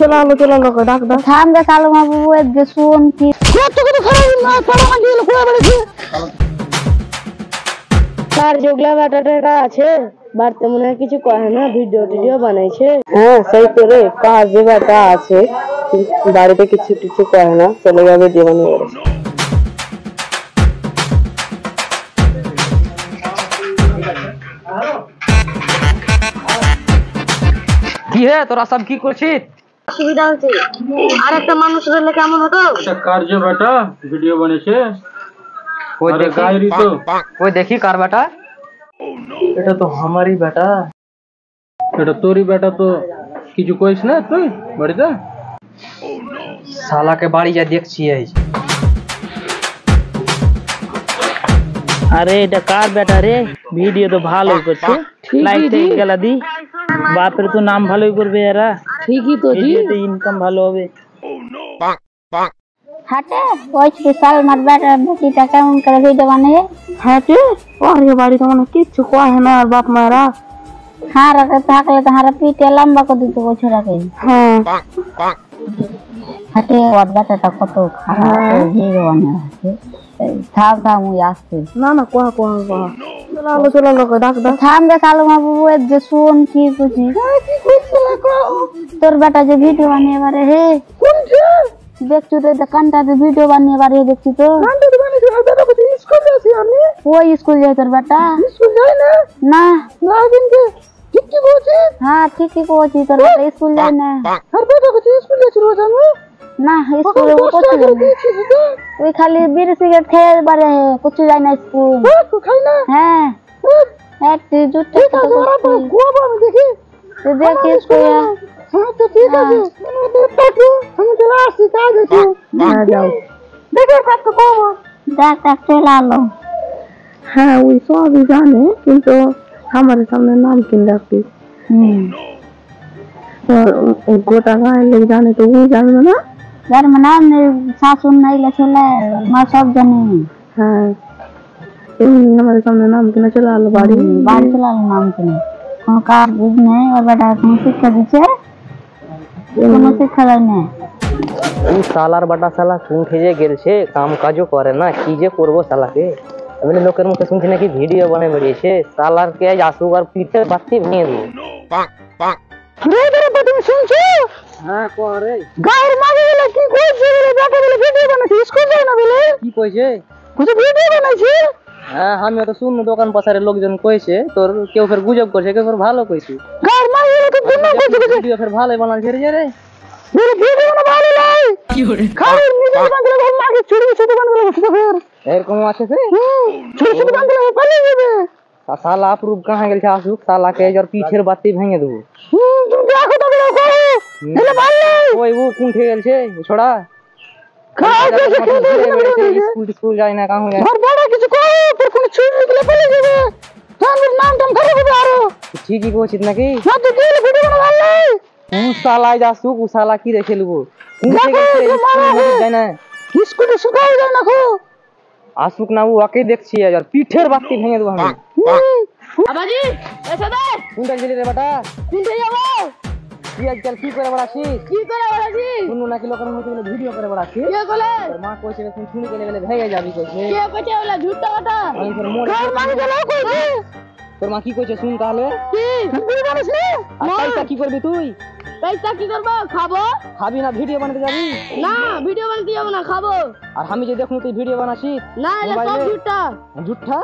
चला लो डाक डाक थाम दे सालो बाबू एक जे सुन की কত কত খারাপ না পড়া না গেল কোয়া বেড়েছে তার যোগলা ব্যাটাটা আছে বাড়তে মনে হয় কিছু কয় না ভিডিও বানাইছে হ্যাঁ সেই করে কাজে ব্যাটা আছে বাড়িতে কিছু কয় না চলে যাবে জীবনে কি হে তোরা সব কি করছিস? অসুবিধা হচ্ছে আর একটা মানুষ রইলে কেমন হতো একটা কার্য বেটা ভিডিও বানিয়েছে कोई अरे देखी गायरी तो कोई देखी कार बेटा এটা তো আমারই বেটা এটা তোরই বেটা তো কিছু কইস না তুই বাড়িতে साला के बाड़ी जा देखछी है আরে এটা কার বেটা রে ভিডিও তো ভালোই করছে লাইক টেক গেলা দি বাপের তো নাম ভালোই করবে এরা ঠিকই তো জি ভিডিওতে ইনকাম ভালো হবে হাটে ওই বিশাল মার বেটা বেটিটা কেমন করে ভিডিও বানিয়ে হাটে और ये बाड़ी तो মানে কিছু কয় না আর বাপ মারা हारा के थाकले तो हारा पीटे लंबा कर दी तो वो छोरा के হ্যাঁ हटे और बेटा कत खाराप ভিডিও বানিয়ে থাম থাম ওই আসছে না না কোয়া চলা লো ডাক ডাক থাম দে সালো বাবু এক যে শুন কি বুঝি তোর বেটা যে ভিডিও বানিয়ে বারে হে কোনটা দেখছু তো কানটাতে ভিডিও বানিয়ে বারে দেখছি তো কান্ডে বানিয়েছে আর বেটা বলি স্কুলে আছি আমি ওই স্কুল যায় তোর বেটা স্কুল যাই না না না কিন্তু ঠিক কি বলছিস হ্যাঁ ঠিকই কইছি তোর বেটা স্কুল যায় না আর বেটা কত স্কুল যাচ্ছে রোজ আমি না স্কুলে ও করতে ওই খালি বিড়ি সিগারেট খেয়ে বারে কিছু যায় না স্কুল তো খাই না হ্যাঁ এক তুই জুটে গোয়া আমি দেখি তুই দেখিস কইয়া হ্যাঁ তো ঠিক আছে আমি চলে আসছি কাজ আছে হ্যাঁ যাও দেখে কাটতে কম দেখ দেখ চলে আলো হ্যাঁ ওই সবই জানে কিন্তু আমার সামনে নাম কিন রাখবি গোটা গায়ের লোক জানে তো ও জানবে না যার মানে শাশুন নাইলে ছেলে মা সব জানে হ্যাঁ এমনি আমার সামনে নাম কিনা চলে আলো বাড়ি বাড়ি চলে আলো নাম কিনে কোনো কাজ বুঝ নেই ওর বেটা কোনো শিক্ষা দিচ্ছে কোনো শিক্ষা দেয় না ও সালার বাটা সালা কোন খেজে গেলছে কাম কাজও করে না কি যে করবো সালাকে আমি লোকের মুখে শুনছি নাকি ভিডিও বানিয়ে বেরিয়েছে সালার কে আসুক আর পিঠে বাতি ভেঙে দেবো তুমি শুনছো হ্যাঁ করে গায়ের মাঝে গেলে কি কইছে বলে বেটা বলে ভিডিও বানাচ্ছে স্কুল যায় না বলে কি কইছে কিছু ভিডিও বানাইছে হ্যাঁ আমি তো শুনলো দোকান পাশারের লোকজন কইছে তোর কেউ ফের গুজব করছে কেউ ফের ভালো কইছে গায়ের মাঝে গেলে তো গুনাহ করছে ভিডিও ফের ভালোই বানাচ্ছে রে রে বলে ভিডিও না ভালো নাই কি করে খালি নিজের বাংলা ঘর মাকে চুরি ছোট বাংলা বসে ফের এরকম আছে সে ছোট ছোট বাংলা পালিয়ে যাবে साला अप्रूव कहाँ गेल आसुक साला के जर पीछे बाती भेंगे देबो तुम देखो तो बड़ा करो एले भाल नहीं ओए वो कौन ठे गेल छे छोड़ा खाओ के स्कूल जाय ना कहाँ जाय घर बड़ा किछु करो पर कोन छुरी निकले पले जाबे तार नाम तुम खराब हो आरो ठीक ही को चित ना की ना तो गेल वीडियो बना भाल नहीं उ साला जासुक उ साला की देखे लुगो कौन ठे गेल छे स्कूल जाय ना स्कूल सुखाओ जाय ना खो आसुक ना वो आके देख छिए यार पीठेर बाती भेंगे देबो हम আবাজি এসে দে কোন চলি রে বেটা কিনতে যাবো কি আজকাল কি করে বড়াছি কি করে বলাছি শুনু না কি লোকের মুখে ভিডিও করে বড়াছি কে বলে তোর মা কইছে তুমি শুনি গেলে গেলে ভেগে যাবি কইছে কে কইছে বলে ঝুটটা কথা আমি ফের মোর घर मांग चलो कोई তোর মা কি কইছে শুন তাহলে কি वीडियो बनास ने আর পয়সা কি করবি তুই পয়সা কি করব খাবো খাবি না ভিডিও বানাতে যাবি না ভিডিও বানাতে যাব না খাবো আর আমি যে দেখুন তুই ভিডিও বানাছিস না এটা সব ঝুটটা झूठा